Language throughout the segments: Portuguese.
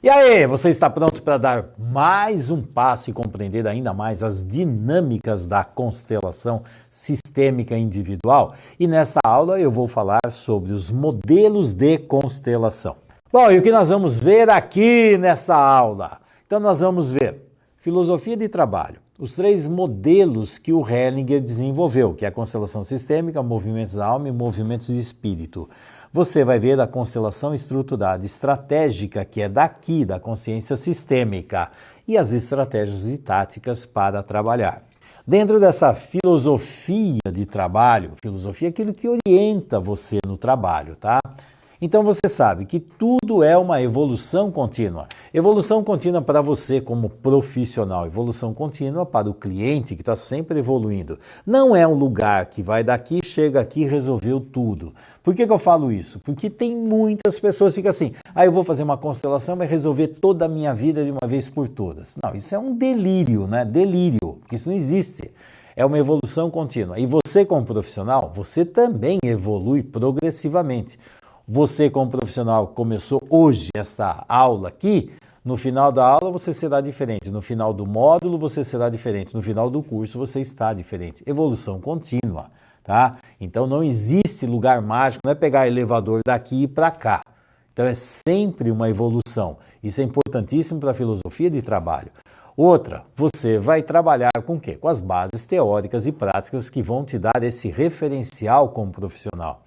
E aí, você está pronto para dar mais um passo e compreender ainda mais as dinâmicas da constelação sistêmica individual? E nessa aula eu vou falar sobre os modelos de constelação. Bom, e o que nós vamos ver aqui nessa aula? Então nós vamos ver filosofia de trabalho, os 3 modelos que o Hellinger desenvolveu, que é a constelação sistêmica, movimentos da alma e movimentos de espírito. Você vai ver a constelação estruturada estratégica, que é daqui, da consciência sistêmica, e as estratégias e táticas para trabalhar. Dentro dessa filosofia de trabalho, filosofia é aquilo que orienta você no trabalho, tá? Então você sabe que tudo é uma evolução contínua. Evolução contínua para você como profissional, evolução contínua para o cliente que está sempre evoluindo. Não é um lugar que vai daqui, chega aqui e resolveu tudo. Por que eu falo isso? Porque tem muitas pessoas que ficam assim, eu vou fazer uma constelação, vai resolver toda a minha vida de uma vez por todas. Não, isso é um delírio, né? Delírio, porque isso não existe. É uma evolução contínua. E você como profissional, você também evolui progressivamente. Você como profissional começou hoje esta aula aqui, no final da aula você será diferente, no final do módulo você será diferente, no final do curso você está diferente. Evolução contínua, tá? Então não existe lugar mágico, não é pegar elevador daqui para cá. Então é sempre uma evolução. Isso é importantíssimo para a filosofia de trabalho. Outra, você vai trabalhar com o quê? Com as bases teóricas e práticas que vão te dar esse referencial como profissional.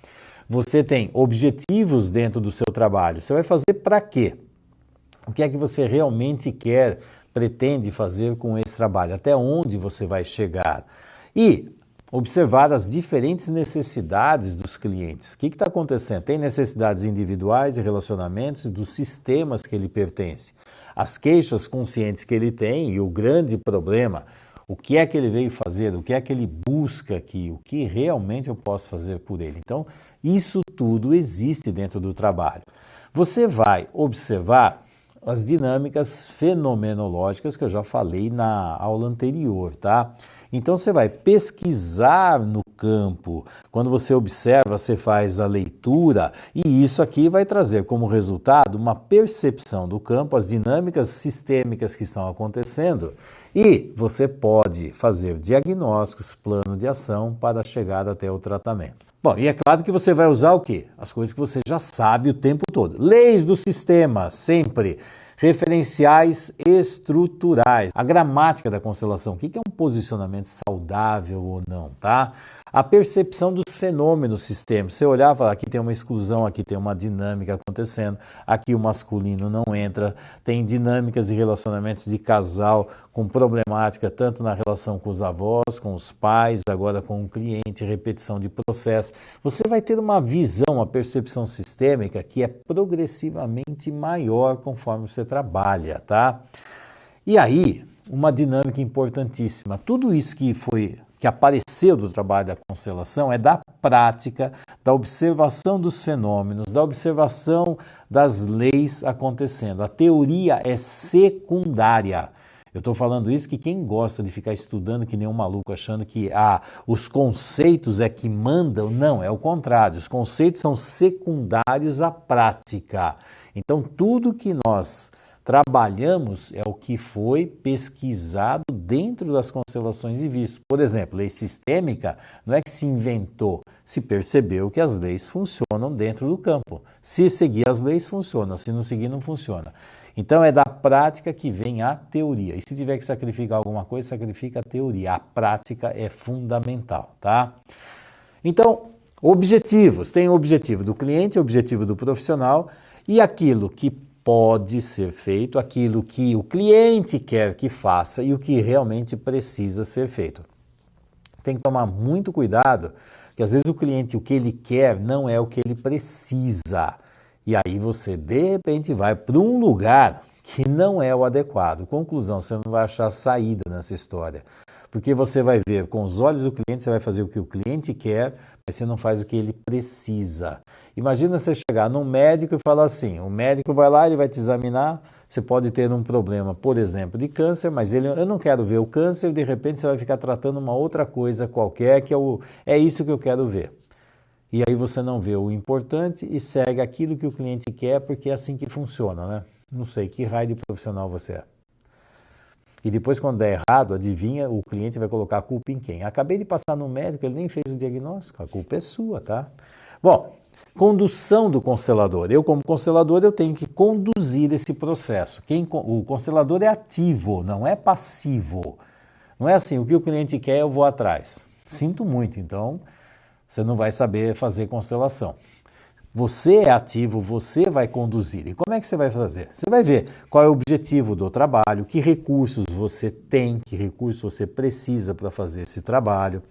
Você tem objetivos dentro do seu trabalho. Você vai fazer para quê? O que é que você realmente quer, pretende fazer com esse trabalho? Até onde você vai chegar? E observar as diferentes necessidades dos clientes. O que está acontecendo? Tem necessidades individuais e relacionamentos dos sistemas que ele pertence. As queixas conscientes que ele tem e o grande problema. O que é que ele veio fazer? O que é que ele busca aqui? O que realmente eu posso fazer por ele? Então, isso tudo existe dentro do trabalho. Você vai observar as dinâmicas fenomenológicas que eu já falei na aula anterior, tá? Então você vai pesquisar no campo. Quando você observa, você faz a leitura e isso aqui vai trazer como resultado uma percepção do campo, as dinâmicas sistêmicas que estão acontecendo e você pode fazer diagnósticos, plano de ação para chegar até o tratamento. Bom, e é claro que você vai usar o quê? As coisas que você já sabe o tempo todo. Leis do sistema, sempre. Referenciais estruturais. A gramática da constelação, o que é um posicionamento saudável ou não, tá? A percepção dos fenômenos sistêmicos. Você olhar e falar, aqui tem uma exclusão, aqui tem uma dinâmica acontecendo, aqui o masculino não entra, tem dinâmicas e relacionamentos de casal com problemática tanto na relação com os avós, com os pais, agora com o cliente, repetição de processo. Você vai ter uma visão, uma percepção sistêmica que é progressivamente maior conforme você trabalha, tá? E aí, uma dinâmica importantíssima. Tudo isso que apareceu do trabalho da constelação é da prática, da observação dos fenômenos, da observação das leis acontecendo. A teoria é secundária. Eu estou falando isso que quem gosta de ficar estudando que nem um maluco achando que os conceitos é que mandam, não, é o contrário. Os conceitos são secundários à prática. Então, tudo que nós trabalhamos é o que foi pesquisado dentro das constelações e visto. Por exemplo, lei sistêmica não é que se inventou, se percebeu que as leis funcionam dentro do campo. Se seguir as leis, funciona, se não seguir, não funciona. Então é da prática que vem a teoria. E se tiver que sacrificar alguma coisa, sacrifica a teoria. A prática é fundamental, tá? Então, objetivos. Tem o objetivo do cliente, o objetivo do profissional e aquilo que pode ser feito, aquilo que o cliente quer que faça e o que realmente precisa ser feito. Tem que tomar muito cuidado, porque às vezes o cliente, o que ele quer não é o que ele precisa. E aí você, de repente, vai para um lugar que não é o adequado. Conclusão, você não vai achar saída nessa história. Porque você vai ver com os olhos do cliente, você vai fazer o que o cliente quer, mas você não faz o que ele precisa. Imagina você chegar num médico e falar assim, o médico vai lá, ele vai te examinar, você pode ter um problema, por exemplo, de câncer, mas eu não quero ver o câncer, de repente você vai ficar tratando uma outra coisa qualquer, que é isso que eu quero ver. E aí você não vê o importante e segue aquilo que o cliente quer, porque é assim que funciona, né? Não sei que raio de profissional você é. E depois, quando der errado, adivinha, o cliente vai colocar a culpa em quem? Acabei de passar no médico, ele nem fez o diagnóstico, a culpa é sua, tá? Bom, condução do constelador. Eu, como constelador, eu tenho que conduzir esse processo. O constelador é ativo, não é passivo. Não é assim, o que o cliente quer, eu vou atrás. Sinto muito, então você não vai saber fazer constelação. Você é ativo, você vai conduzir. E como é que você vai fazer? Você vai ver qual é o objetivo do trabalho, que recursos você tem, que recursos você precisa para fazer esse trabalho,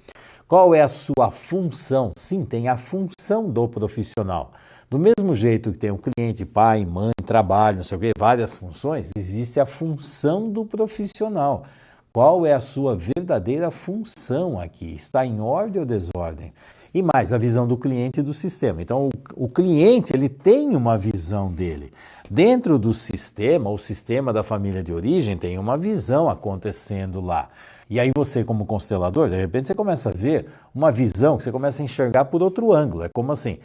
qual é a sua função. Sim, tem a função do profissional. Do mesmo jeito que tem o cliente, pai, mãe, trabalho, não sei o quê, várias funções, existe a função do profissional. Qual é a sua verdadeira função aqui? Está em ordem ou desordem? E mais, a visão do cliente e do sistema. Então, o cliente, ele tem uma visão dele. Dentro do sistema, o sistema da família de origem tem uma visão acontecendo lá. E aí você, como constelador, de repente você começa a ver uma visão que você começa a enxergar por outro ângulo. É como assim,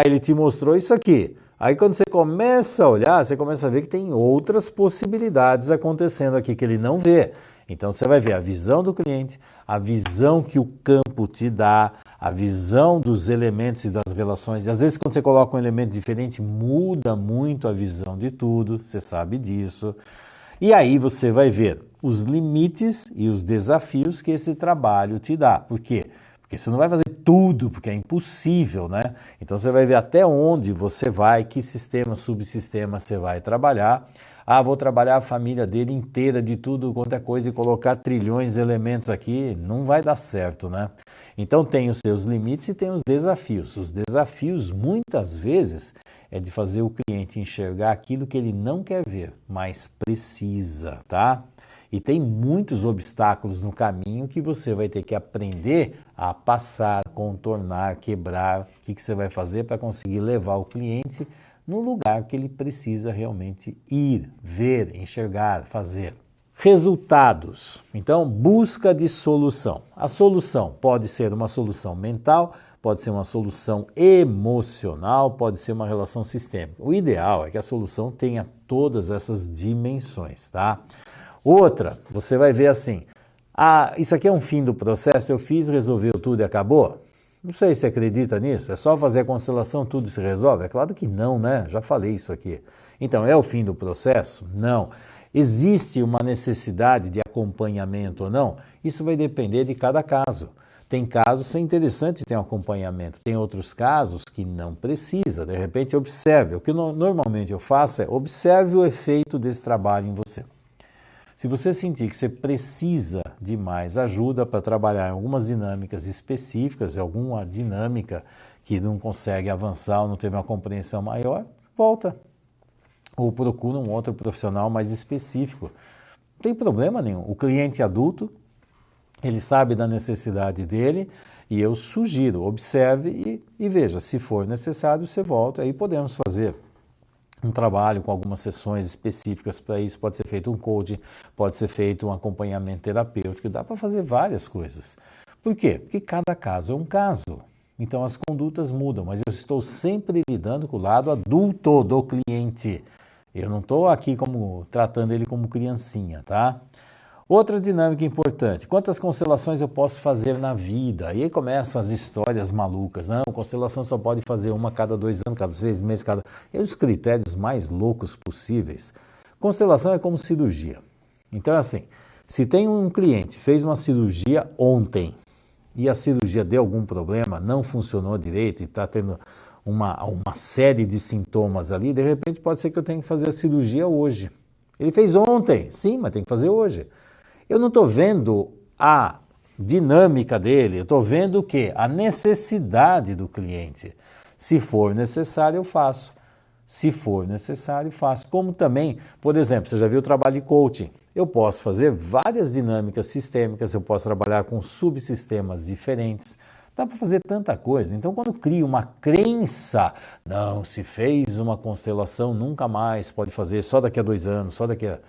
ele te mostrou isso aqui. Aí quando você começa a olhar, você começa a ver que tem outras possibilidades acontecendo aqui que ele não vê. Então você vai ver a visão do cliente, a visão que o campo te dá, a visão dos elementos e das relações. E às vezes quando você coloca um elemento diferente, muda muito a visão de tudo, você sabe disso. E aí você vai ver os limites e os desafios que esse trabalho te dá. Por quê? Porque você não vai fazer tudo, porque é impossível, né? Então você vai ver até onde você vai, que sistema, subsistema você vai trabalhar. Vou trabalhar a família dele inteira de tudo quanto é coisa e colocar trilhões de elementos aqui, não vai dar certo, né? Então tem os seus limites e tem os desafios. Os desafios, muitas vezes, é de fazer o cliente enxergar aquilo que ele não quer ver, mas precisa, tá? E tem muitos obstáculos no caminho que você vai ter que aprender a passar, contornar, quebrar. O que você vai fazer para conseguir levar o cliente no lugar que ele precisa realmente ir, ver, enxergar, fazer. Resultados. Então, busca de solução. A solução pode ser uma solução mental, pode ser uma solução emocional, pode ser uma relação sistêmica. O ideal é que a solução tenha todas essas dimensões, tá? Outra, você vai ver assim, isso aqui é um fim do processo, eu fiz, resolveu tudo e acabou? Não sei se acredita nisso, é só fazer a constelação, tudo se resolve? É claro que não, né? Já falei isso aqui. Então, é o fim do processo? Não. Existe uma necessidade de acompanhamento ou não? Isso vai depender de cada caso. Tem casos que é interessante ter um acompanhamento, tem outros casos que não precisa. De repente, observe. O que normalmente eu faço é observe o efeito desse trabalho em você. Se você sentir que você precisa de mais ajuda para trabalhar em algumas dinâmicas específicas, alguma dinâmica que não consegue avançar ou não teve uma compreensão maior, volta. Ou procura um outro profissional mais específico. Não tem problema nenhum. O cliente adulto, ele sabe da necessidade dele e eu sugiro, observe e veja. Se for necessário, você volta. Aí podemos fazer um trabalho com algumas sessões específicas para isso, pode ser feito um coaching, pode ser feito um acompanhamento terapêutico, dá para fazer várias coisas. Por quê? Porque cada caso é um caso. Então as condutas mudam, mas eu estou sempre lidando com o lado adulto do cliente. Eu não estou aqui tratando ele como criancinha, tá? Outra dinâmica importante, quantas constelações eu posso fazer na vida? E aí começam as histórias malucas. Não, constelação só pode fazer uma cada 2 anos, cada 6 meses, os critérios mais loucos possíveis. Constelação é como cirurgia. Então é assim, se tem um cliente, fez uma cirurgia ontem, e a cirurgia deu algum problema, não funcionou direito e está tendo uma série de sintomas ali, de repente pode ser que eu tenha que fazer a cirurgia hoje. Ele fez ontem, sim, mas tem que fazer hoje. Eu não estou vendo a dinâmica dele, eu estou vendo o quê? A necessidade do cliente. Se for necessário, eu faço. Se for necessário, faço. Como também, por exemplo, você já viu o trabalho de coaching. Eu posso fazer várias dinâmicas sistêmicas, eu posso trabalhar com subsistemas diferentes. Dá para fazer tanta coisa. Então, quando cria uma crença, não, se fez uma constelação, nunca mais pode fazer, só daqui a 2 anos, só daqui a...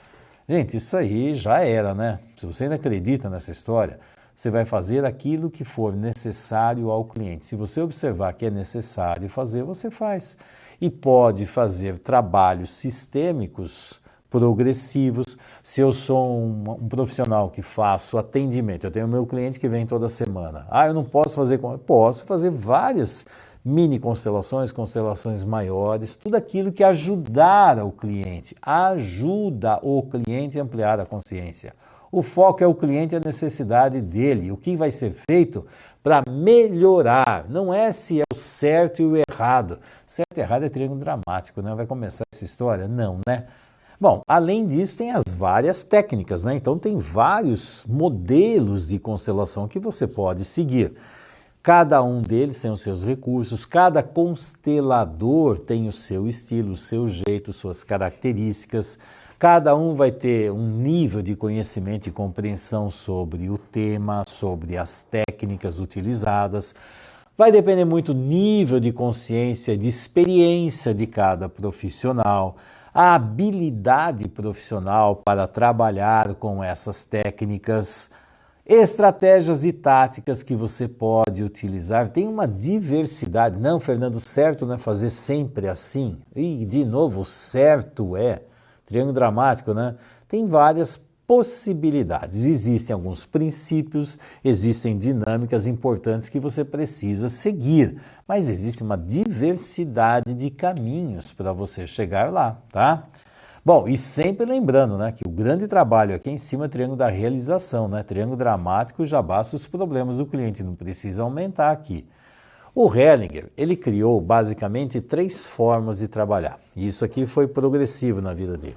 Gente, isso aí já era, né? Se você ainda acredita nessa história, você vai fazer aquilo que for necessário ao cliente. Se você observar que é necessário fazer, você faz. e pode fazer trabalhos sistêmicos progressivos. Se eu sou um profissional que faço atendimento, eu tenho meu cliente que vem toda semana. Eu não posso fazer... Posso fazer várias mini constelações, constelações maiores, tudo aquilo que ajudar o cliente, ajuda o cliente a ampliar a consciência. O foco é o cliente e a necessidade dele, o que vai ser feito para melhorar, não é se é o certo e o errado. Certo e errado é triângulo dramático, né? Vai começar essa história? Não, né? Bom, além disso tem as várias técnicas, né? Então tem vários modelos de constelação que você pode seguir. Cada um deles tem os seus recursos, cada constelador tem o seu estilo, o seu jeito, suas características. Cada um vai ter um nível de conhecimento e compreensão sobre o tema, sobre as técnicas utilizadas. Vai depender muito do nível de consciência, de experiência de cada profissional, a habilidade profissional para trabalhar com essas técnicas, estratégias e táticas que você pode utilizar. Tem uma diversidade. Não, Fernando, certo não é fazer sempre assim. E, de novo, certo é. Triângulo dramático, né? Tem várias possibilidades. Existem alguns princípios, existem dinâmicas importantes que você precisa seguir, mas existe uma diversidade de caminhos para você chegar lá, tá? Bom, e sempre lembrando, né, que o grande trabalho aqui em cima é o triângulo da realização, né? Triângulo dramático já basta os problemas do cliente, não precisa aumentar aqui. O Hellinger, ele criou basicamente 3 formas de trabalhar, e isso aqui foi progressivo na vida dele.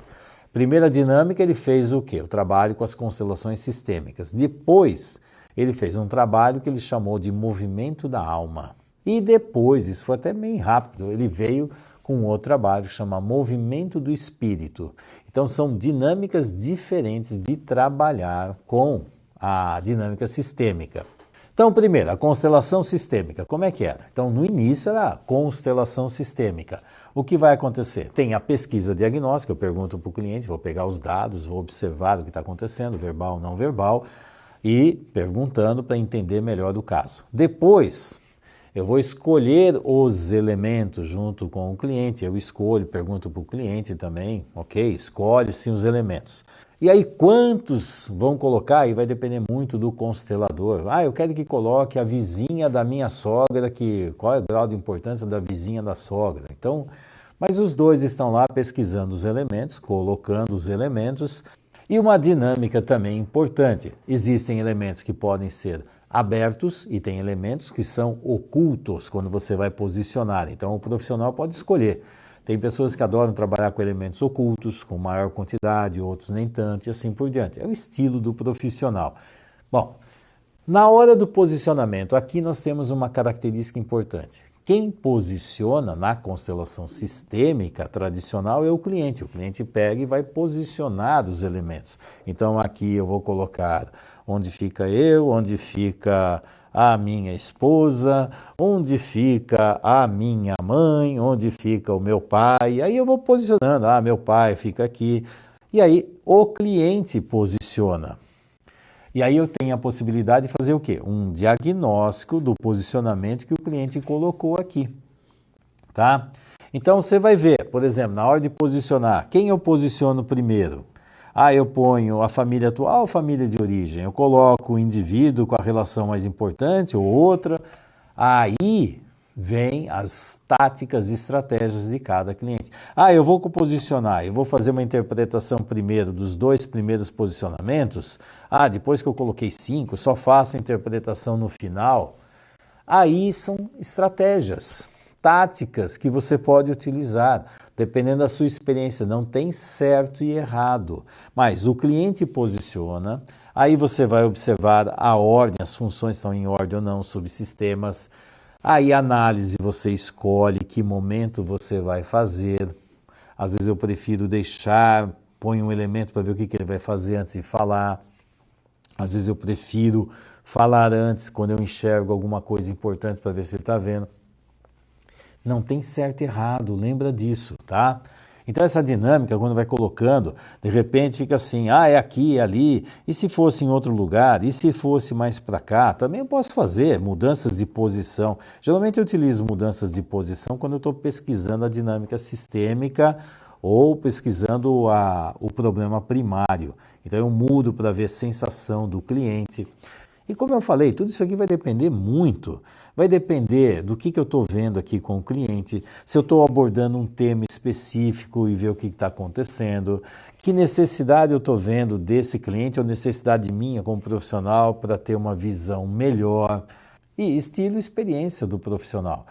Primeira dinâmica, ele fez o quê? O trabalho com as constelações sistêmicas. Depois, ele fez um trabalho que ele chamou de movimento da alma. E depois, isso foi até meio rápido, ele veio com um outro trabalho que chama movimento do espírito. Então, são dinâmicas diferentes de trabalhar com a dinâmica sistêmica. Então, primeiro, a constelação sistêmica, como é que era? Então, no início era a constelação sistêmica. O que vai acontecer? Tem a pesquisa diagnóstica, eu pergunto para o cliente, vou pegar os dados, vou observar o que está acontecendo, verbal ou não verbal, e perguntando para entender melhor o caso. Depois, eu vou escolher os elementos junto com o cliente, eu escolho, pergunto para o cliente também, ok? Escolhe-se os elementos. E aí, quantos vão colocar? Aí vai depender muito do constelador. Eu quero que coloque a vizinha da minha sogra, qual é o grau de importância da vizinha da sogra? Então, mas os dois estão lá pesquisando os elementos, colocando os elementos. E uma dinâmica também importante. Existem elementos que podem ser abertos e tem elementos que são ocultos quando você vai posicionar. Então, o profissional pode escolher. Tem pessoas que adoram trabalhar com elementos ocultos, com maior quantidade, outros nem tanto, e assim por diante. É o estilo do profissional. Bom, na hora do posicionamento, aqui nós temos uma característica importante. Quem posiciona na constelação sistêmica tradicional é o cliente. O cliente pega e vai posicionar os elementos. Então, aqui eu vou colocar onde fica eu, onde fica a minha esposa, onde fica a minha mãe, onde fica o meu pai. Aí eu vou posicionando, meu pai fica aqui. E aí o cliente posiciona. E aí eu tenho a possibilidade de fazer o quê? Um diagnóstico do posicionamento que o cliente colocou aqui, tá? Então você vai ver, por exemplo, na hora de posicionar, quem eu posiciono primeiro? Eu ponho a família atual ou a família de origem? Eu coloco o indivíduo com a relação mais importante ou outra. Aí vem as táticas e estratégias de cada cliente. Eu vou posicionar, eu vou fazer uma interpretação primeiro dos 2 primeiros posicionamentos. Depois que eu coloquei 5, só faço a interpretação no final. Aí são estratégias, táticas que você pode utilizar, dependendo da sua experiência. Não tem certo e errado, mas o cliente posiciona, aí você vai observar a ordem, as funções estão em ordem ou não, subsistemas. Aí análise, você escolhe que momento você vai fazer. Às vezes eu prefiro põe um elemento para ver o que ele vai fazer antes de falar. Às vezes eu prefiro falar antes, quando eu enxergo alguma coisa importante para ver se ele está vendo. Não tem certo e errado, lembra disso, tá? Então essa dinâmica, quando vai colocando, de repente fica assim, ah, é aqui, é ali, e se fosse em outro lugar, e se fosse mais para cá, também eu posso fazer mudanças de posição. Geralmente eu utilizo mudanças de posição quando eu estou pesquisando a dinâmica sistêmica ou pesquisando o problema primário. Então eu mudo para ver a sensação do cliente. E como eu falei, tudo isso aqui vai depender muito, vai depender do que eu estou vendo aqui com o cliente, se eu estou abordando um tema específico e ver o que está acontecendo, que necessidade eu estou vendo desse cliente ou necessidade minha como profissional para ter uma visão melhor e estilo e experiência do profissional.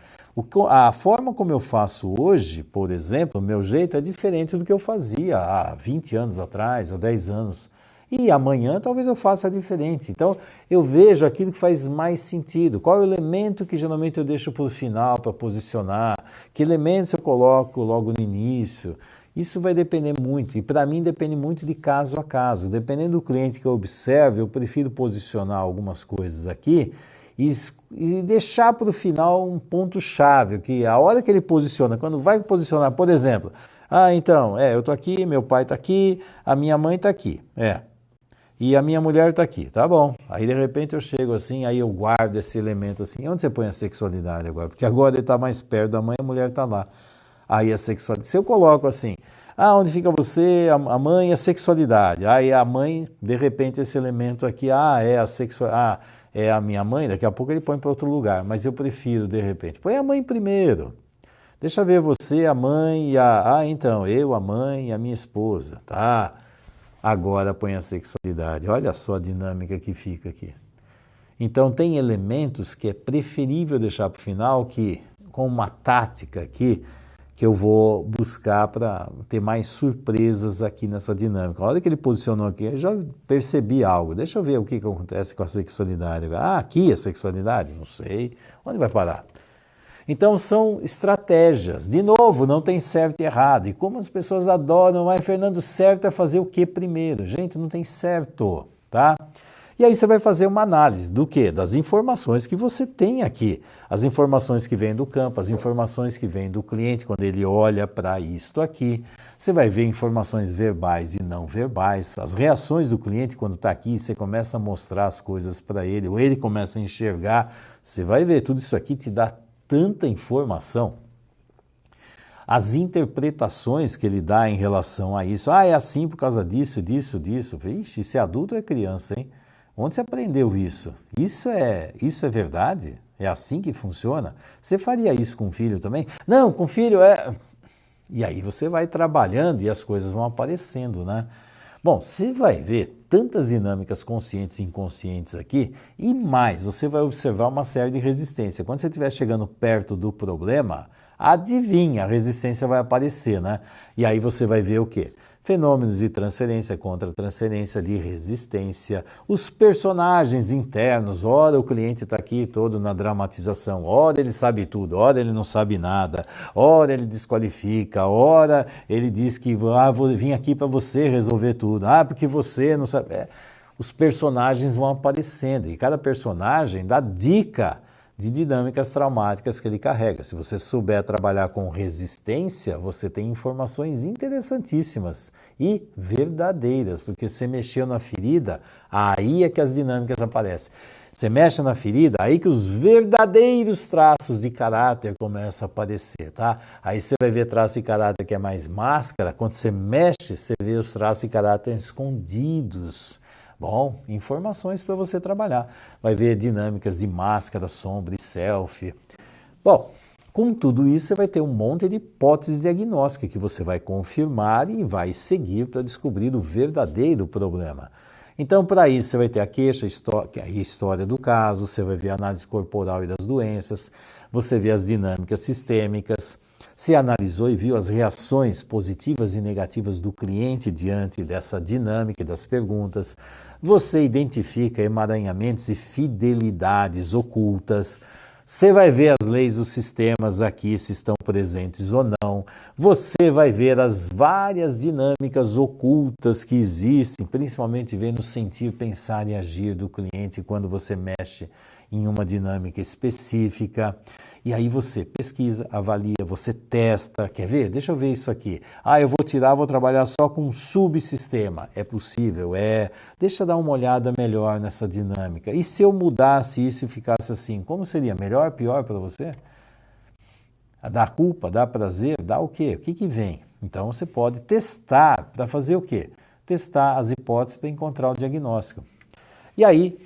A forma como eu faço hoje, por exemplo, o meu jeito é diferente do que eu fazia há 20 anos atrás, há 10 anos. E amanhã talvez eu faça diferente. Então, eu vejo aquilo que faz mais sentido. Qual é o elemento que geralmente eu deixo para o final, para posicionar? Que elementos eu coloco logo no início? Isso vai depender muito. E para mim depende muito de caso a caso. Dependendo do cliente que eu observo, eu prefiro posicionar algumas coisas aqui e deixar para o final um ponto-chave, que a hora que ele posiciona, quando vai posicionar, por exemplo, então, eu estou aqui, meu pai está aqui, a minha mãe está aqui, e a minha mulher está aqui, tá bom. Aí de repente eu chego assim, aí eu guardo esse elemento assim. Onde você põe a sexualidade agora? Porque agora ele está mais perto da mãe, a mulher está lá. Aí a sexualidade. Se eu coloco assim, onde fica você, a mãe e a sexualidade. Aí a mãe, de repente esse elemento aqui, é a sexualidade, é a minha mãe, daqui a pouco ele põe para outro lugar. Mas eu prefiro, de repente, põe a mãe primeiro. Deixa eu ver você, a mãe e então, eu, a mãe e a minha esposa, tá? Agora põe a sexualidade. Olha só a dinâmica que fica aqui. Então tem elementos que é preferível deixar para o final, que com uma tática aqui, que eu vou buscar para ter mais surpresas aqui nessa dinâmica. A hora que ele posicionou aqui, eu já percebi algo. Deixa eu ver o que acontece com a sexualidade. Aqui a sexualidade? Não sei. Onde vai parar? Então são estratégias. De novo, não tem certo e errado. E como as pessoas adoram, Fernando, certo é fazer o que primeiro? Gente, não tem certo, tá? E aí você vai fazer uma análise do quê? Das informações que você tem aqui. As informações que vêm do campo, as informações que vêm do cliente quando ele olha para isto aqui. Você vai ver informações verbais e não verbais, as reações do cliente quando está aqui, você começa a mostrar as coisas para ele, ou ele começa a enxergar. Você vai ver, tudo isso aqui te dá tanta informação, as interpretações que ele dá em relação a isso, é assim por causa disso. Vixe, se é adulto ou é criança, hein? Onde você aprendeu isso? Isso é verdade? É assim que funciona? Você faria isso com o filho também? Não, com o filho é... E aí você vai trabalhando e as coisas vão aparecendo, né? Bom, você vai ver tantas dinâmicas conscientes e inconscientes aqui, e mais, você vai observar uma série de resistência. Quando você estiver chegando perto do problema, adivinha, a resistência vai aparecer, né? E aí você vai ver o quê? Fenômenos de transferência, contra-transferência, de resistência, os personagens internos, ora o cliente está aqui todo na dramatização, ora ele sabe tudo, ora ele não sabe nada, ora ele desqualifica, ora ele diz que vou vir aqui para você resolver tudo, porque você não sabe. Os personagens vão aparecendo e cada personagem dá dica de dinâmicas traumáticas que ele carrega. Se você souber trabalhar com resistência, você tem informações interessantíssimas e verdadeiras, porque você mexeu na ferida, aí é que as dinâmicas aparecem. Você mexe na ferida, aí que os verdadeiros traços de caráter começam a aparecer, tá? Aí você vai ver traço de caráter que é mais máscara, quando você mexe, você vê os traços de caráter escondidos. Bom, informações para você trabalhar. Vai ver dinâmicas de máscara, sombra e selfie. Bom, com tudo isso você vai ter um monte de hipóteses diagnósticas que você vai confirmar e vai seguir para descobrir o verdadeiro problema. Então, para isso, você vai ter a queixa, a história do caso, você vai ver a análise corporal e das doenças, você vê as dinâmicas sistêmicas, se analisou e viu as reações positivas e negativas do cliente diante dessa dinâmica e das perguntas. Você identifica emaranhamentos e fidelidades ocultas. Você vai ver as leis dos sistemas aqui, se estão presentes ou não. Você vai ver as várias dinâmicas ocultas que existem, principalmente ver no sentir, pensar e agir do cliente quando você mexe em uma dinâmica específica. E aí você pesquisa, avalia, você testa. Quer ver? Deixa eu ver isso aqui. Eu vou trabalhar só com um subsistema. É possível? É. Deixa eu dar uma olhada melhor nessa dinâmica. E se eu mudasse isso e ficasse assim, como seria? Melhor, pior para você? Dá culpa, dá prazer, dá o quê? O que vem? Então você pode testar para fazer o quê? Testar as hipóteses para encontrar o diagnóstico. E aí,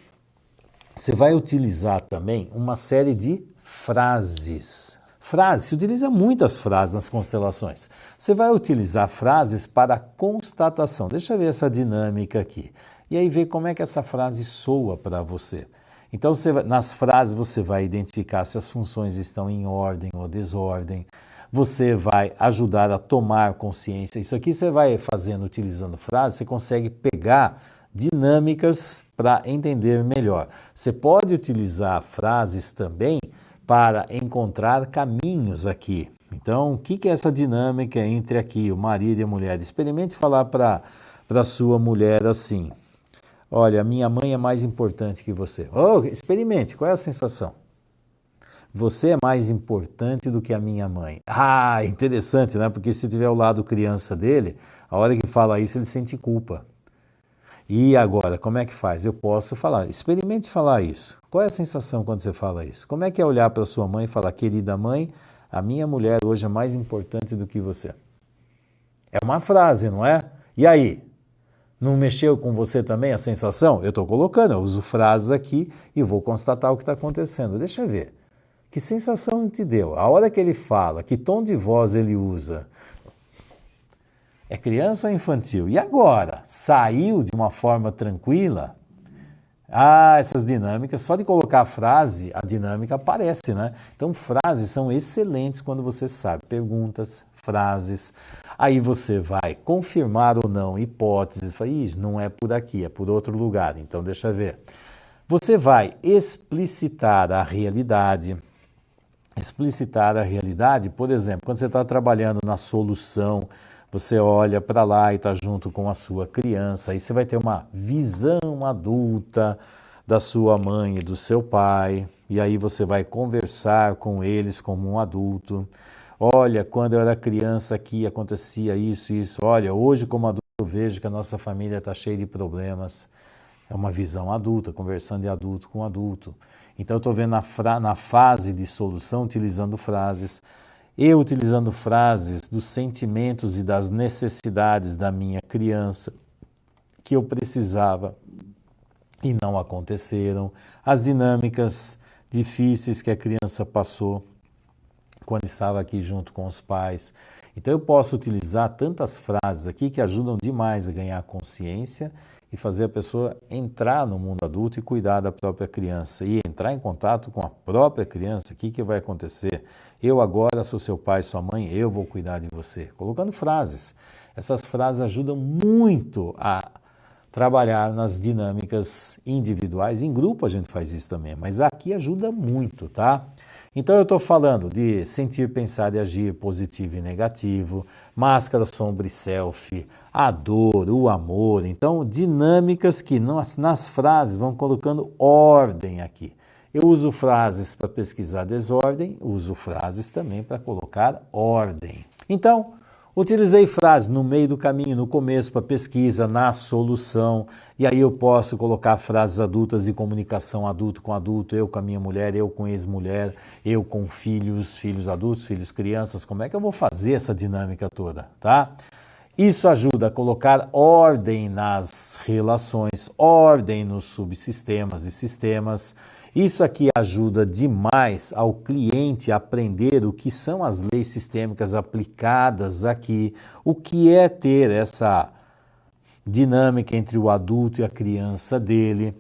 você vai utilizar também uma série de frases. Frases, se utiliza muitas frases nas constelações. Você vai utilizar frases para constatação. Deixa eu ver essa dinâmica aqui. E aí ver como é que essa frase soa para você. Então, nas frases você vai identificar se as funções estão em ordem ou desordem. Você vai ajudar a tomar consciência. Isso aqui você vai fazendo utilizando frases, você consegue pegar dinâmicas para entender melhor. Você pode utilizar frases também para encontrar caminhos aqui. Então, o que é essa dinâmica entre aqui, o marido e a mulher? Experimente falar para a sua mulher assim: olha, minha mãe é mais importante que você. Experimente, qual é a sensação? Você é mais importante do que a minha mãe. Interessante, né? Porque se tiver ao lado criança dele, a hora que fala isso, ele sente culpa. E agora, como é que faz? Eu posso falar, experimente falar isso. Qual é a sensação quando você fala isso? Como é que é olhar para sua mãe e falar: querida mãe, a minha mulher hoje é mais importante do que você? É uma frase, não é? E aí? Não mexeu com você também a sensação? Eu estou colocando, eu uso frases aqui e vou constatar o que está acontecendo. Deixa eu ver. Que sensação te deu? A hora que ele fala, que tom de voz ele usa? É criança ou infantil? E agora? Saiu de uma forma tranquila? Essas dinâmicas, só de colocar a frase, a dinâmica aparece, né? Então, frases são excelentes quando você sabe. Perguntas, frases. Aí você vai confirmar ou não hipóteses. Fala: não é por aqui, é por outro lugar. Então, deixa eu ver. Você vai explicitar a realidade. Explicitar a realidade, por exemplo, quando você está trabalhando na solução, você olha para lá e está junto com a sua criança, aí você vai ter uma visão adulta da sua mãe e do seu pai, e aí você vai conversar com eles como um adulto. Olha, quando eu era criança aqui acontecia isso e isso. Olha, hoje como adulto eu vejo que a nossa família está cheia de problemas. É uma visão adulta, conversando de adulto com adulto. Então eu estou vendo na fase de solução utilizando frases. Eu utilizando frases dos sentimentos e das necessidades da minha criança que eu precisava e não aconteceram. As dinâmicas difíceis que a criança passou quando estava aqui junto com os pais. Então eu posso utilizar tantas frases aqui que ajudam demais a ganhar consciência e fazer a pessoa entrar no mundo adulto e cuidar da própria criança. E entrar em contato com a própria criança, o que vai acontecer? Eu agora sou seu pai, sua mãe, eu vou cuidar de você. Colocando frases. Essas frases ajudam muito a trabalhar nas dinâmicas individuais. Em grupo a gente faz isso também, mas aqui ajuda muito, tá? Então eu estou falando de sentir, pensar e agir positivo e negativo, máscara, sombra e selfie, a dor, o amor. Então, dinâmicas que nas frases vão colocando ordem aqui. Eu uso frases para pesquisar desordem, uso frases também para colocar ordem. Então, utilizei frases no meio do caminho, no começo, para pesquisa, na solução, e aí eu posso colocar frases adultas de comunicação adulto com adulto, eu com a minha mulher, eu com ex-mulher, eu com filhos, filhos adultos, filhos crianças. Como é que eu vou fazer essa dinâmica toda, tá? Isso ajuda a colocar ordem nas relações, ordem nos subsistemas e sistemas. Isso aqui ajuda demais ao cliente a aprender o que são as leis sistêmicas aplicadas aqui, o que é ter essa dinâmica entre o adulto e a criança dele.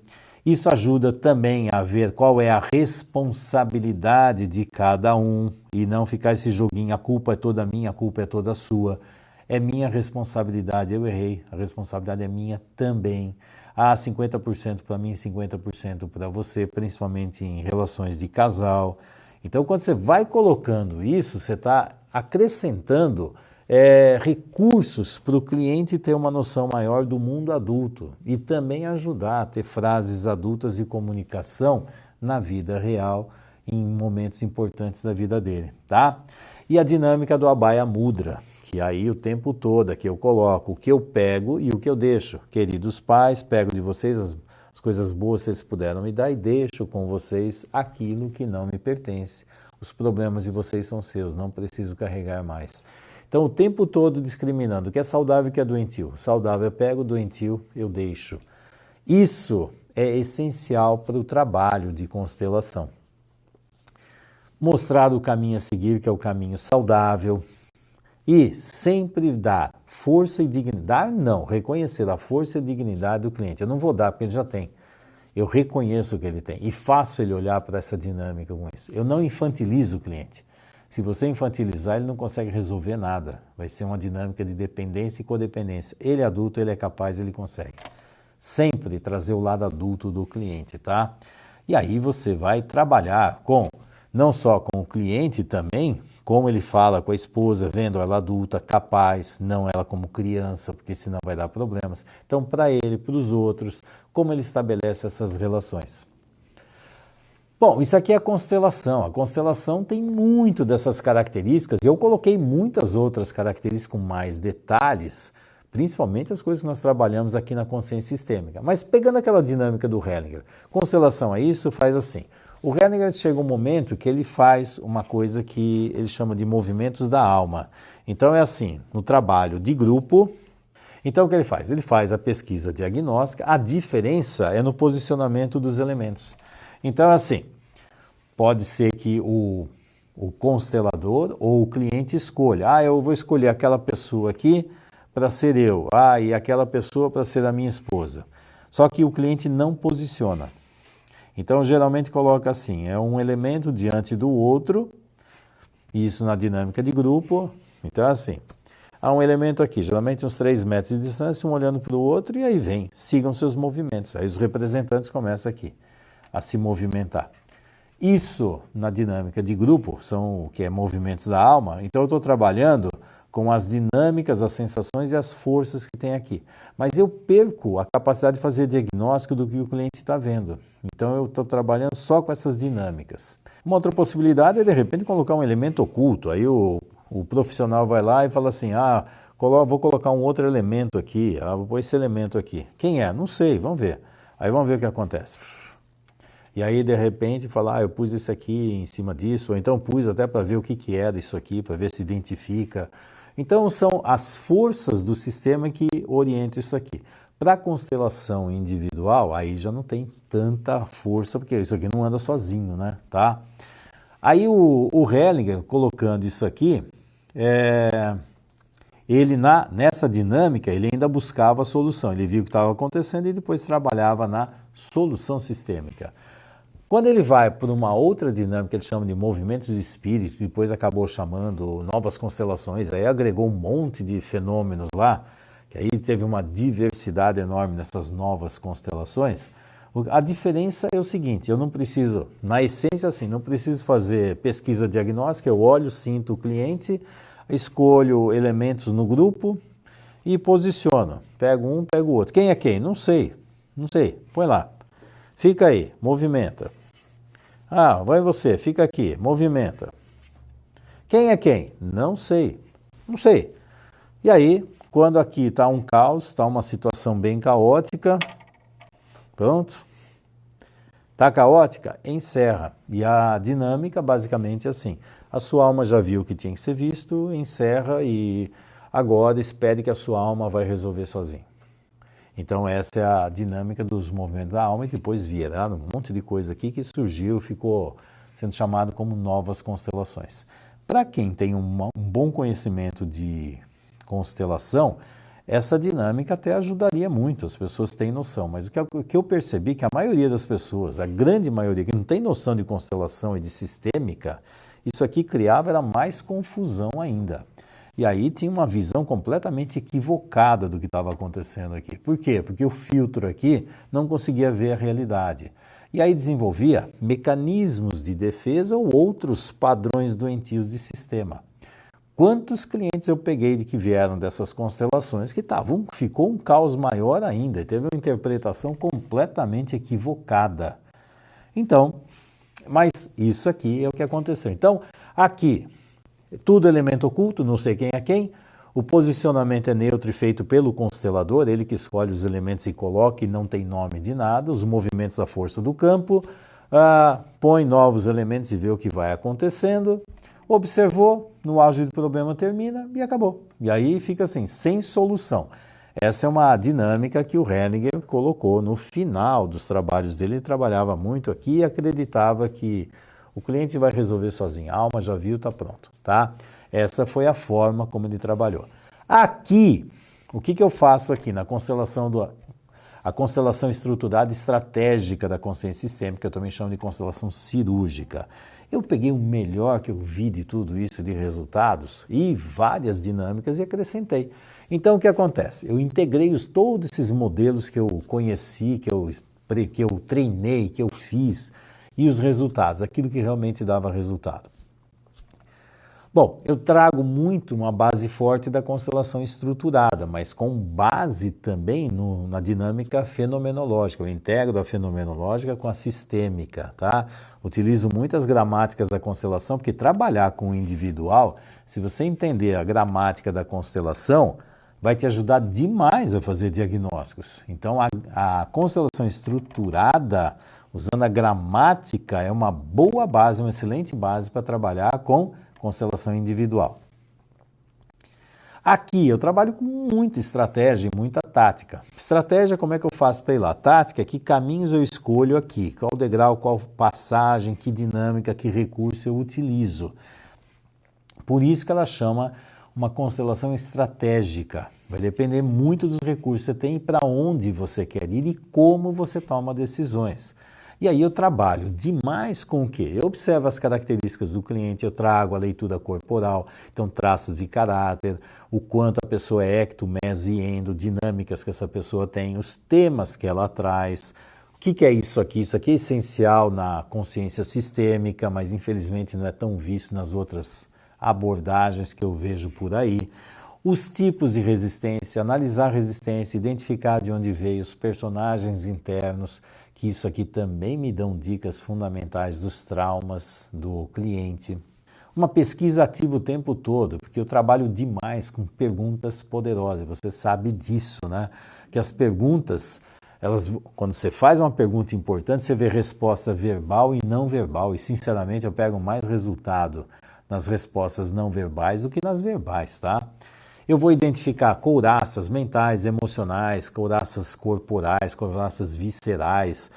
Isso ajuda também a ver qual é a responsabilidade de cada um e não ficar esse joguinho: a culpa é toda minha, a culpa é toda sua. É minha responsabilidade, eu errei, a responsabilidade é minha também. 50% para mim, 50% para você, principalmente em relações de casal. Então, quando você vai colocando isso, você está acrescentando recursos para o cliente ter uma noção maior do mundo adulto e também ajudar a ter frases adultas de comunicação na vida real, em momentos importantes da vida dele, tá? E a dinâmica do Abhaya Mudra, que aí o tempo todo aqui eu coloco o que eu pego e o que eu deixo. Queridos pais, pego de vocês as coisas boas que vocês puderam me dar e deixo com vocês aquilo que não me pertence. Os problemas de vocês são seus, não preciso carregar mais. Então, o tempo todo discriminando o que é saudável e o que é doentio. Saudável eu pego, doentio eu deixo. Isso é essencial para o trabalho de constelação. Mostrar o caminho a seguir, que é o caminho saudável, e sempre dar força e dignidade, não, reconhecer a força e dignidade do cliente. Eu não vou dar porque ele já tem. Eu reconheço o que ele tem e faço ele olhar para essa dinâmica com isso. Eu não infantilizo o cliente. Se você infantilizar, ele não consegue resolver nada. Vai ser uma dinâmica de dependência e codependência. Ele é adulto, ele é capaz, ele consegue. Sempre trazer o lado adulto do cliente, tá? E aí você vai trabalhar não só com o cliente também, como ele fala com a esposa, vendo ela adulta, capaz, não ela como criança, porque senão vai dar problemas. Então, para ele, para os outros, como ele estabelece essas relações. Bom, isso aqui é a constelação. A constelação tem muito dessas características, e eu coloquei muitas outras características com mais detalhes, principalmente as coisas que nós trabalhamos aqui na consciência sistêmica. Mas pegando aquela dinâmica do Hellinger, constelação é isso, faz assim. O Hellinger chega um momento que ele faz uma coisa que ele chama de movimentos da alma. Então é assim, no trabalho de grupo, então o que ele faz? Ele faz a pesquisa diagnóstica, a diferença é no posicionamento dos elementos. Então é assim, pode ser que o constelador ou o cliente escolha, eu vou escolher aquela pessoa aqui para ser eu, e aquela pessoa para ser a minha esposa. Só que o cliente não posiciona. Então, geralmente coloca assim, é um elemento diante do outro, isso na dinâmica de grupo. Então, é assim, há um elemento aqui, geralmente uns 3 metros de distância, um olhando para o outro, e aí vem, sigam seus movimentos. Aí os representantes começam aqui a se movimentar. Isso, na dinâmica de grupo, são o que é movimentos da alma. Então, eu estou trabalhando com as dinâmicas, as sensações e as forças que tem aqui. Mas eu perco a capacidade de fazer diagnóstico do que o cliente está vendo. Então eu estou trabalhando só com essas dinâmicas. Uma outra possibilidade é, de repente, colocar um elemento oculto. Aí o profissional vai lá e fala assim, vou colocar um outro elemento aqui, vou pôr esse elemento aqui. Quem é? Não sei, vamos ver. Aí vamos ver o que acontece. E aí, de repente, fala, eu pus esse aqui em cima disso, ou então pus até para ver o que era isso aqui, para ver se identifica. Então, são as forças do sistema que orientam isso aqui. Para a constelação individual, aí já não tem tanta força, porque isso aqui não anda sozinho, né? Tá? Aí o Hellinger, colocando isso aqui, ele nessa dinâmica, ele ainda buscava a solução. Ele viu o que estava acontecendo e depois trabalhava na solução sistêmica. Quando ele vai para uma outra dinâmica, ele chama de movimentos de espírito, depois acabou chamando novas constelações, aí agregou um monte de fenômenos lá, que aí teve uma diversidade enorme nessas novas constelações. A diferença é o seguinte, eu não preciso, na essência assim, não preciso fazer pesquisa diagnóstica, eu olho, sinto o cliente, escolho elementos no grupo e posiciono. Pego um, pego o outro. Quem é quem? Não sei, põe lá. Fica aí, movimenta. Vai você, fica aqui, movimenta. Quem é quem? Não sei. E aí, quando aqui está um caos, está uma situação bem caótica, pronto. Está caótica? Encerra. E a dinâmica basicamente é assim. A sua alma já viu o que tinha que ser visto, encerra e agora espere que a sua alma vai resolver sozinha. Então essa é a dinâmica dos movimentos da alma e depois viraram um monte de coisa aqui que surgiu, ficou sendo chamado como novas constelações. Para quem tem um bom conhecimento de constelação, essa dinâmica até ajudaria muito, as pessoas têm noção, mas o que eu percebi é que a maioria das pessoas, a grande maioria que não tem noção de constelação e de sistêmica, isso aqui criava era mais confusão ainda. E aí tinha uma visão completamente equivocada do que estava acontecendo aqui. Por quê? Porque o filtro aqui não conseguia ver a realidade. E aí desenvolvia mecanismos de defesa ou outros padrões doentios de sistema. Quantos clientes eu peguei de que vieram dessas constelações que ficou um caos maior ainda, teve uma interpretação completamente equivocada. Então, mas isso aqui é o que aconteceu. Então, aqui, tudo elemento oculto, não sei quem é quem. O posicionamento é neutro e feito pelo constelador, ele que escolhe os elementos e coloca e não tem nome de nada. Os movimentos da força do campo, põe novos elementos e vê o que vai acontecendo. Observou, no auge do problema termina e acabou. E aí fica assim, sem solução. Essa é uma dinâmica que o Henniger colocou no final dos trabalhos dele. Ele trabalhava muito aqui e acreditava que o cliente vai resolver sozinho. A alma já viu, está pronto, tá? Essa foi a forma como ele trabalhou. Aqui, o que eu faço aqui na constelação a constelação estruturada estratégica da consciência sistêmica, eu também chamo de constelação cirúrgica. Eu peguei o melhor que eu vi de tudo isso, de resultados, e várias dinâmicas e acrescentei. Então, o que acontece? Eu integrei todos esses modelos que eu conheci, que eu treinei, que eu fiz, e os resultados, aquilo que realmente dava resultado. Bom, eu trago muito uma base forte da constelação estruturada, mas com base também na dinâmica fenomenológica. Eu integro a fenomenológica com a sistêmica, tá? Utilizo muitas gramáticas da constelação, porque trabalhar com o individual, se você entender a gramática da constelação, vai te ajudar demais a fazer diagnósticos. Então, a constelação estruturada, usando a gramática, é uma boa base, uma excelente base para trabalhar com constelação individual. Aqui eu trabalho com muita estratégia e muita tática. Estratégia, como é que eu faço para ir lá? Tática, que caminhos eu escolho aqui? Qual degrau, qual passagem, que dinâmica, que recurso eu utilizo? Por isso que ela chama uma constelação estratégica. Vai depender muito dos recursos que você tem e para onde você quer ir e como você toma decisões. E aí eu trabalho demais com o quê? Eu observo as características do cliente, eu trago a leitura corporal, então traços de caráter, o quanto a pessoa é ecto, meso e endo, dinâmicas que essa pessoa tem, os temas que ela traz. O que é isso aqui? Isso aqui é essencial na consciência sistêmica, mas infelizmente não é tão visto nas outras abordagens que eu vejo por aí. Os tipos de resistência, analisar a resistência, identificar de onde veio os personagens internos, que isso aqui também me dão dicas fundamentais dos traumas do cliente. Uma pesquisa ativa o tempo todo, porque eu trabalho demais com perguntas poderosas, você sabe disso, né? Que as perguntas, quando você faz uma pergunta importante, você vê resposta verbal e não verbal, e sinceramente eu pego mais resultado nas respostas não verbais do que nas verbais, tá? Eu vou identificar couraças mentais, emocionais, couraças corporais, couraças viscerais.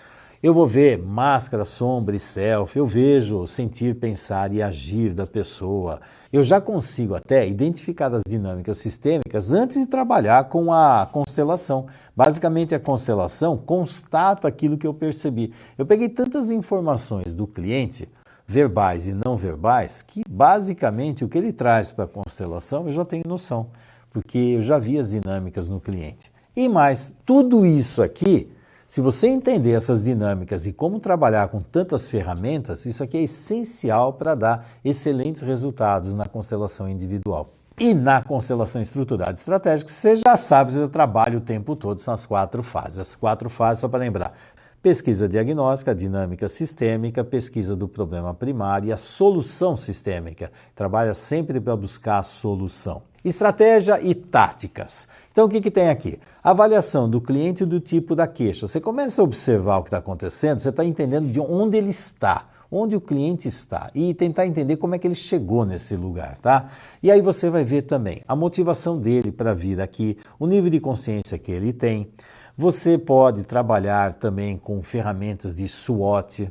Eu vou ver máscara, sombra e self. Eu vejo sentir, pensar e agir da pessoa. Eu já consigo até identificar as dinâmicas sistêmicas antes de trabalhar com a constelação. Basicamente, a constelação constata aquilo que eu percebi. Eu peguei tantas informações do cliente, verbais e não verbais, que basicamente o que ele traz para a constelação eu já tenho noção, porque eu já vi as dinâmicas no cliente. E mais, tudo isso aqui, se você entender essas dinâmicas e como trabalhar com tantas ferramentas, isso aqui é essencial para dar excelentes resultados na constelação individual. E na constelação estruturada estratégica, você já sabe, você trabalha o tempo todo, são as 4 fases. As 4 fases, só para lembrar: pesquisa diagnóstica, dinâmica sistêmica, pesquisa do problema primário e a solução sistêmica. Trabalha sempre para buscar a solução. Estratégia e táticas. Então, o que tem aqui? Avaliação do cliente e do tipo da queixa. Você começa a observar o que está acontecendo, você está entendendo de onde ele está, onde o cliente está e tentar entender como é que ele chegou nesse lugar, tá? E aí você vai ver também a motivação dele para vir aqui, o nível de consciência que ele tem. Você pode trabalhar também com ferramentas de SWOT.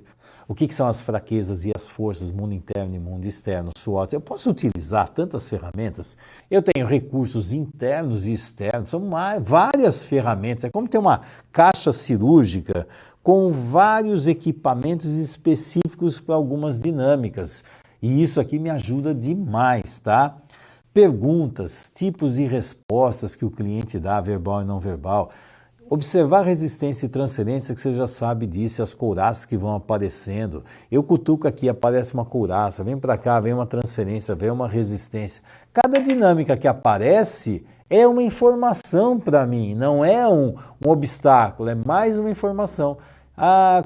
O que são as fraquezas e as forças, mundo interno e mundo externo, SWOT? Eu posso utilizar tantas ferramentas. Eu tenho recursos internos e externos, são várias ferramentas. É como ter uma caixa cirúrgica com vários equipamentos específicos para algumas dinâmicas. E isso aqui me ajuda demais, tá? Perguntas, tipos de respostas que o cliente dá, verbal e não verbal. Observar resistência e transferência, que você já sabe disso, as couraças que vão aparecendo. Eu cutuco aqui, aparece uma couraça, vem para cá, vem uma transferência, vem uma resistência. Cada dinâmica que aparece é uma informação para mim, não é um obstáculo, é mais uma informação.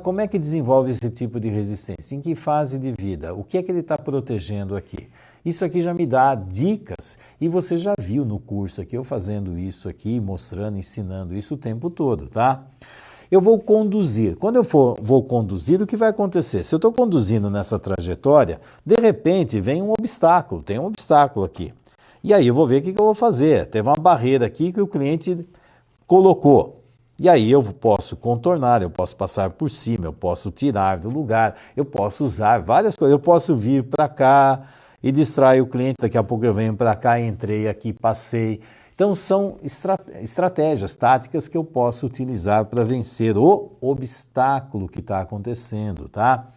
Como é que desenvolve esse tipo de resistência? Em que fase de vida? O que é que ele está protegendo aqui? Isso aqui já me dá dicas e você já viu no curso aqui eu fazendo isso aqui, mostrando, ensinando isso o tempo todo, tá? Eu vou conduzir. Quando eu vou conduzir, o que vai acontecer? Se eu estou conduzindo nessa trajetória, de repente vem um obstáculo, tem um obstáculo aqui. E aí eu vou ver o que eu vou fazer. Teve uma barreira aqui que o cliente colocou. E aí eu posso contornar, eu posso passar por cima, eu posso tirar do lugar, eu posso usar várias coisas. Eu posso vir para cá e distrair o cliente, daqui a pouco eu venho para cá, entrei aqui, passei. Então são estratégias, táticas que eu posso utilizar para vencer o obstáculo que está acontecendo, tá?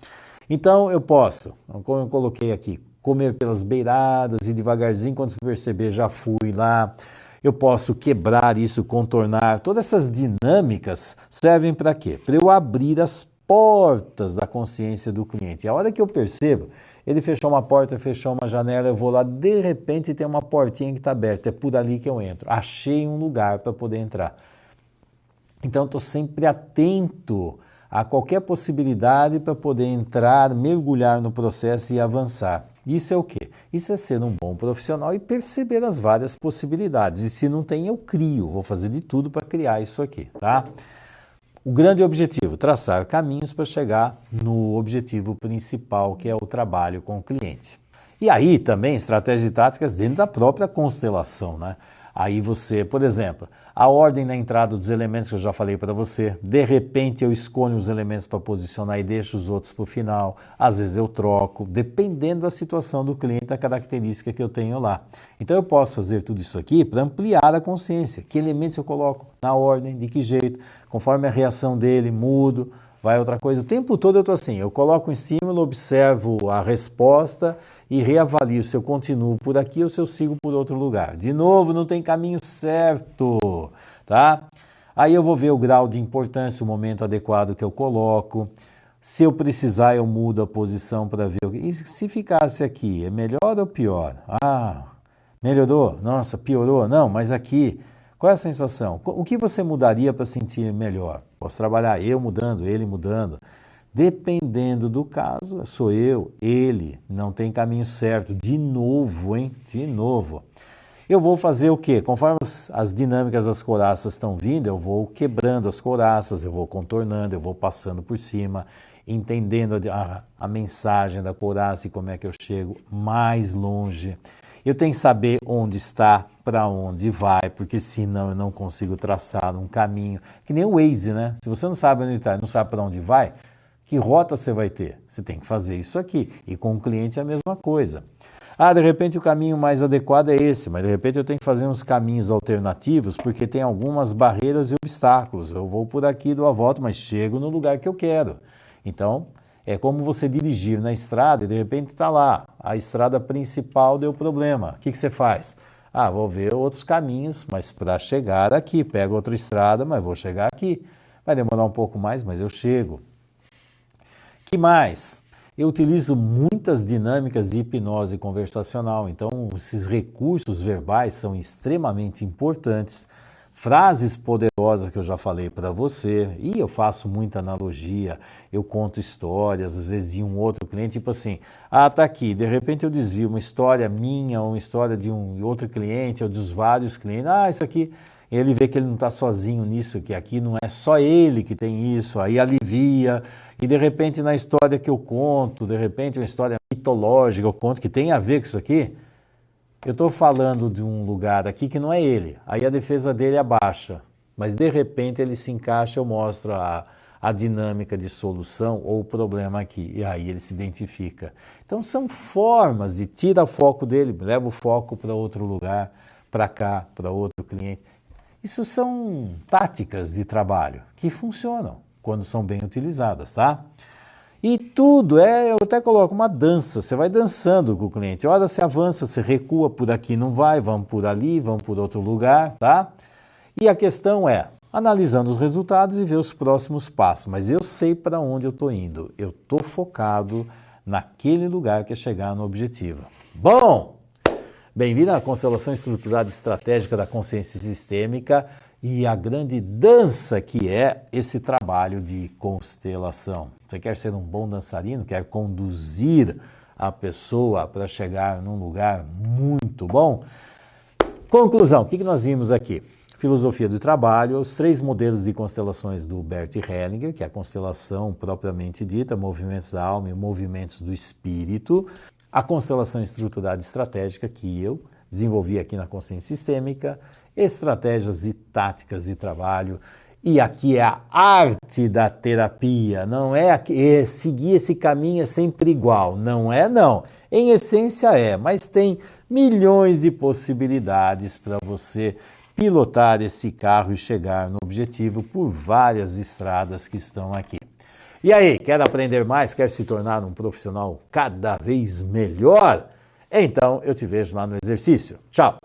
Então eu posso, como eu coloquei aqui, comer pelas beiradas e devagarzinho, quando perceber já fui lá. Eu posso quebrar isso, contornar. Todas essas dinâmicas servem para quê? Para eu abrir as portas da consciência do cliente. E a hora que eu percebo, ele fechou uma porta, fechou uma janela, eu vou lá, de repente tem uma portinha que está aberta, é por ali que eu entro. Achei um lugar para poder entrar. Então, estou sempre atento a qualquer possibilidade para poder entrar, mergulhar no processo e avançar. Isso é o quê? Isso é ser um bom profissional e perceber as várias possibilidades. E se não tem, eu crio. Vou fazer de tudo para criar isso aqui, tá? O grande objetivo, traçar caminhos para chegar no objetivo principal, que é o trabalho com o cliente. E aí também estratégias e táticas dentro da própria constelação, né? Aí você, por exemplo, a ordem na entrada dos elementos que eu já falei para você, de repente eu escolho os elementos para posicionar e deixo os outros para o final, às vezes eu troco, dependendo da situação do cliente, da característica que eu tenho lá. Então eu posso fazer tudo isso aqui para ampliar a consciência, que elementos eu coloco na ordem, de que jeito, conforme a reação dele, mudo, vai outra coisa. O tempo todo eu estou assim, eu coloco um estímulo, observo a resposta e reavalio se eu continuo por aqui ou se eu sigo por outro lugar. De novo, não tem caminho certo, tá? Aí eu vou ver o grau de importância, o momento adequado que eu coloco. Se eu precisar, eu mudo a posição para ver. E se ficasse aqui, é melhor ou pior? Melhorou? Nossa, piorou? Não, mas aqui... Qual é a sensação? O que você mudaria para sentir melhor? Posso trabalhar eu mudando, ele mudando. Dependendo do caso, sou eu, ele, não tem caminho certo. De novo, hein? De novo. Eu vou fazer o quê? Conforme as dinâmicas das couraças estão vindo, eu vou quebrando as couraças, eu vou contornando, eu vou passando por cima, entendendo a mensagem da couraça e como é que eu chego mais longe. Eu tenho que saber onde está, para onde vai, porque senão eu não consigo traçar um caminho. Que nem o Waze, né? Se você não sabe onde está, não sabe para onde vai, que rota você vai ter? Você tem que fazer isso aqui. E com o cliente é a mesma coisa. De repente o caminho mais adequado é esse, mas de repente eu tenho que fazer uns caminhos alternativos, porque tem algumas barreiras e obstáculos. Eu vou por aqui, dou a volta, mas chego no lugar que eu quero. Então... é como você dirigir na estrada e de repente está lá, a estrada principal deu problema. O que você faz? Vou ver outros caminhos, mas para chegar aqui, pego outra estrada, mas vou chegar aqui. Vai demorar um pouco mais, mas eu chego. Que mais? Eu utilizo muitas dinâmicas de hipnose conversacional, então esses recursos verbais são extremamente importantes. Frases poderosas que eu já falei para você, e eu faço muita analogia, eu conto histórias, às vezes de um outro cliente, tipo assim, tá aqui, de repente eu desvio uma história minha, ou uma história de um outro cliente, ou dos vários clientes, isso aqui, ele vê que ele não está sozinho nisso, que aqui não é só ele que tem isso, aí alivia, e de repente na história que eu conto, de repente uma história mitológica eu conto, que tem a ver com isso aqui, eu estou falando de um lugar aqui que não é ele, aí a defesa dele abaixa, mas de repente ele se encaixa, eu mostro a dinâmica de solução ou o problema aqui, e aí ele se identifica. Então são formas de tirar o foco dele, leva o foco para outro lugar, para cá, para outro cliente. Isso são táticas de trabalho que funcionam quando são bem utilizadas, tá? E tudo eu até coloco uma dança, você vai dançando com o cliente. Hora você avança, você recua, por aqui não vai, vamos por ali, vamos por outro lugar, tá? E a questão é, analisando os resultados e ver os próximos passos. Mas eu sei para onde eu estou indo, eu estou focado naquele lugar que é chegar no objetivo. Bom, bem-vindo à constelação estruturada estratégica da consciência sistêmica. e a grande dança que é esse trabalho de constelação. Você quer ser um bom dançarino, quer conduzir a pessoa para chegar num lugar muito bom? Conclusão, o que nós vimos aqui? Filosofia do trabalho, os 3 modelos de constelações do Bert Hellinger, que é a constelação propriamente dita, movimentos da alma e movimentos do espírito, a constelação estruturada e estratégica, que eu desenvolvi aqui na Consciência Sistêmica, estratégias e táticas de trabalho, e aqui é a arte da terapia, não é seguir esse caminho é sempre igual, não é não. Em essência é, mas tem milhões de possibilidades para você pilotar esse carro e chegar no objetivo por várias estradas que estão aqui. E aí, quer aprender mais? Quer se tornar um profissional cada vez melhor? Então, eu te vejo lá no exercício. Tchau!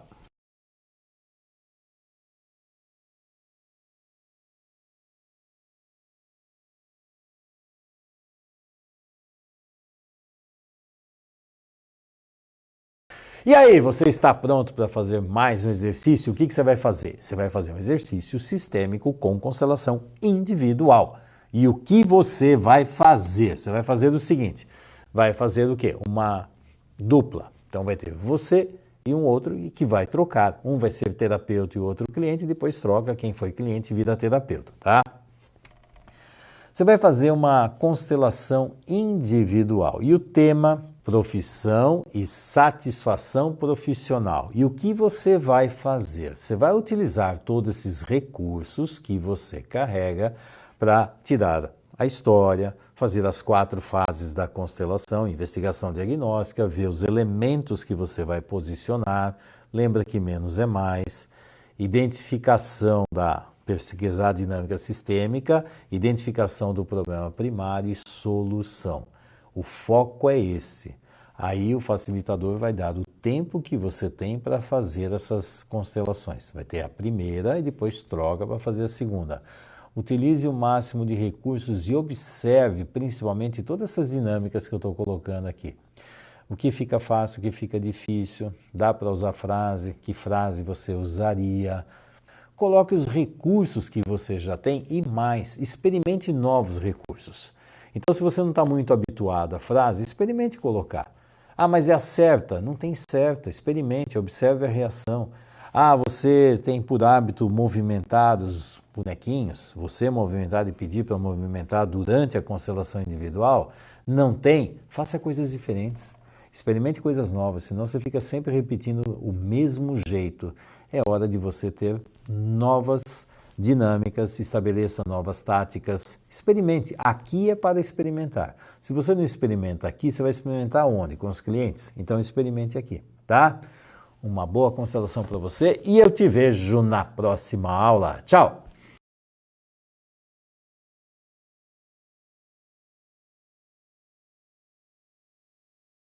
E aí, você está pronto para fazer mais um exercício? O que você vai fazer? Você vai fazer um exercício sistêmico com constelação individual. E o que você vai fazer? Você vai fazer o seguinte, vai fazer o quê? Uma dupla. Então vai ter você e um outro que vai trocar. Um vai ser terapeuta e o outro cliente, depois troca, quem foi cliente vira terapeuta, tá? Você vai fazer uma constelação individual e o tema profissão e satisfação profissional. E o que você vai fazer? Você vai utilizar todos esses recursos que você carrega para tirar a história, fazer as 4 fases da constelação, investigação diagnóstica, ver os elementos que você vai posicionar, lembra que menos é mais, identificação da pesquisar a dinâmica sistêmica, identificação do problema primário e solução. O foco é esse. Aí o facilitador vai dar o tempo que você tem para fazer essas constelações. Vai ter a primeira e depois troca para fazer a segunda. Utilize o máximo de recursos e observe principalmente todas essas dinâmicas que eu estou colocando aqui. O que fica fácil, o que fica difícil, dá para usar frase, que frase você usaria. Coloque os recursos que você já tem e mais, experimente novos recursos. Então, se você não está muito habituado à frase, experimente colocar. Ah, mas é a certa? Não tem certa, experimente, observe a reação. Ah, você tem por hábito movimentar os bonequinhos? Você movimentar e pedir para movimentar durante a constelação individual? Não tem? Faça coisas diferentes. Experimente coisas novas, senão você fica sempre repetindo o mesmo jeito. É hora de você ter novas dinâmicas, estabeleça novas táticas, experimente. Aqui é para experimentar. Se você não experimenta aqui, você vai experimentar onde? Com os clientes? Então experimente aqui, tá? Uma boa constelação para você e eu te vejo na próxima aula. Tchau!